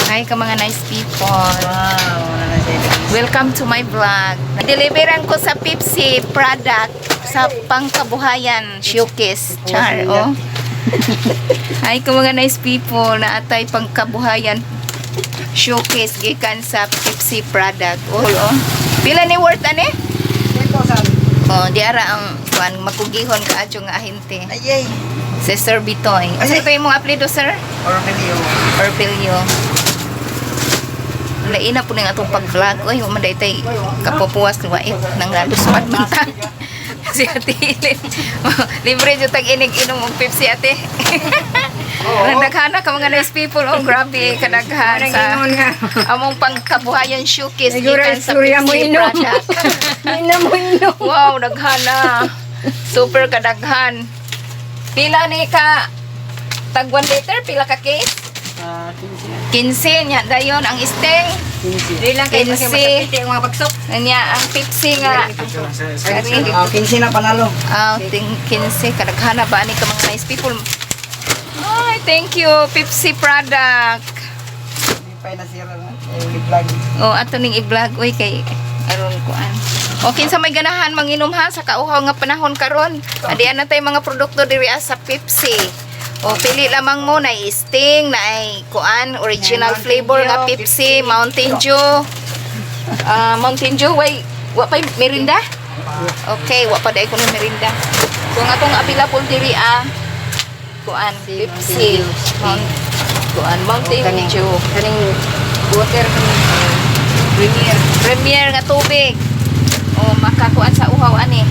Hi ka mga nice people. Wow, Welcome to my vlog. Deliveran ko sa Pepsi product sa pangkabuhayan showcase. Char, oh. Hi ka mga nice people na atay pangkabuhayan showcase gikan sa Pepsi product. Oh. Pila ni worth ani? 10,000. Oh, diara ang kuan makugihon ka adyo nga ahente. Ayay. Si Sir Bitoy. Asa ito yung mga apelyido, sir? Orpelio. Orpelio. Laina po na nga itong pag-vlog. Uy, umanday tayo kapupuwas ni Wait. Nang laluspat man ta. Si Ate Hilin. Libre dyan tag-inig-inom ng Pepsi, ate. Nagdaghan ka mga nice people. Oh, grabe, kadaghan sa among pangkabuhayan showcase gikan sa Pepsi product. Wow, daghana. Super kadaghan. Pila ni ka tag 1 liter? Pila ka case? 15 nya dayon ang sting. 15. Lang kay 15 ang mga pagsok. nya ang Pepsi nga. 15 na panalo. Ting 15 kadaghana ba ni ka mga nice people. Ay, thank you Pepsi product. Pay na siya na. I-vlog. Oh, ato ning i-vlog oy kay aron kuan. Okay sa may ganahan manginom ha sa kauhaw nga panahon karon. Adian na tay mga produkto diri sa Pepsi. O pili lamang mo na Sting na ay kuan original flavor nga Pepsi, Mountain Dew. Mountain Dew wa pa merinda? Okay, wa pa dai ko ni merinda. So nga tong available diri kuan Pepsi, Mountain Dew. Kaning water Premier nga tubig. O makakuan sa uhaw ani.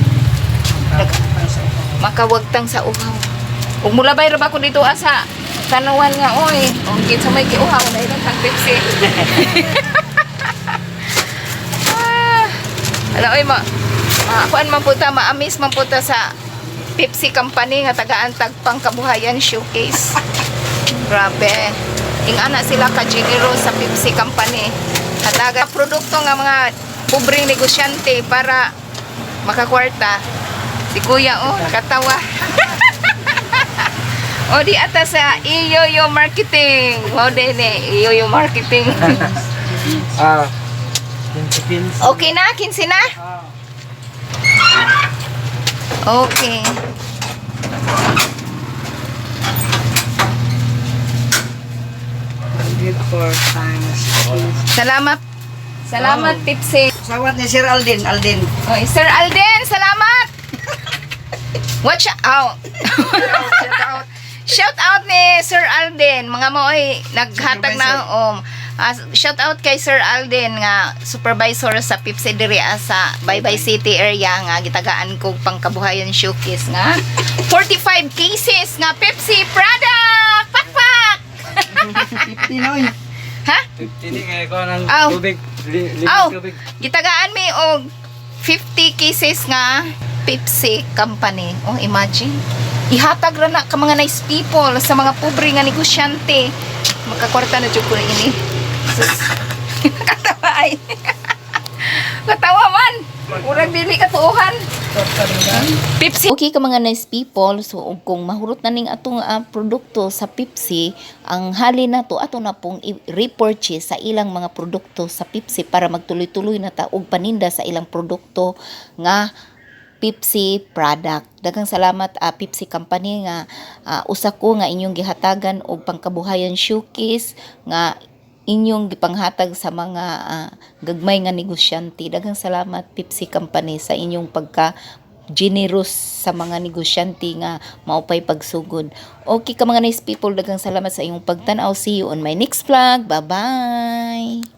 Makawagtang sa uhaw. Ug mulabay ra ba ko dito sa tanawan nga oy. O kinsa may giuhaw na ilang kang Pepsi. Ala oy kuan man puta maamis man puta sa Pepsi company nga tagaan tagpang kabuhayan showcase. Grabe. Ingana sila ka generous sa Pepsi company. Hataga produkto nga mga pobreng negosyante para makakwarta. Si Kuya katawa. O di ata sa Iyoyo Marketing. Wow din Iyoyo Marketing. 15. Okay na? 15 na? Okay. Salamat. Salamat, Pepsi. Sawat ni Sir Alden. Oh, Sir Alden, salamat. Watch out. Shout out ni Sir Alden. Mga mo ay naghatag na shout out kay Sir Alden nga supervisor sa Pepsi diri sa Baybay City area nga gitagaan ko pangkabuhayan showcase nga 45 cases nga Pepsi product. Pakpak. 50 na oy. Ha? 50 ni kay ko ng Aw. tubig. Tubig. Gitagaan mi og 50 cases nga Pepsi company. Oh, imagine. Ihatag ra na ka mga nice people sa mga pobre nga negosyante. Makakwarta na jud ko ini. Katawa ay. Katawa man. Urang dili katuohan. Pepsi. Okay ka mga nice people, so kung mahurot na ning atong produkto sa Pepsi, ang hali na to ato na pong i-repurchase sa ilang mga produkto sa Pepsi para magtuloy-tuloy na ta og paninda sa ilang produkto nga Pepsi product. Daghang salamat Pepsi company nga usa ko nga inyong gihatagan og pangkabuhayan showcase nga inyong gipanghatag sa mga gagmay nga negosyante. Daghang salamat Pepsi company sa inyong pagka generous sa mga negosyante nga maupay pagsugod. Okay ka mga nice people, daghang salamat sa inyong pagtan-aw. See you on my next vlog. Bye-bye.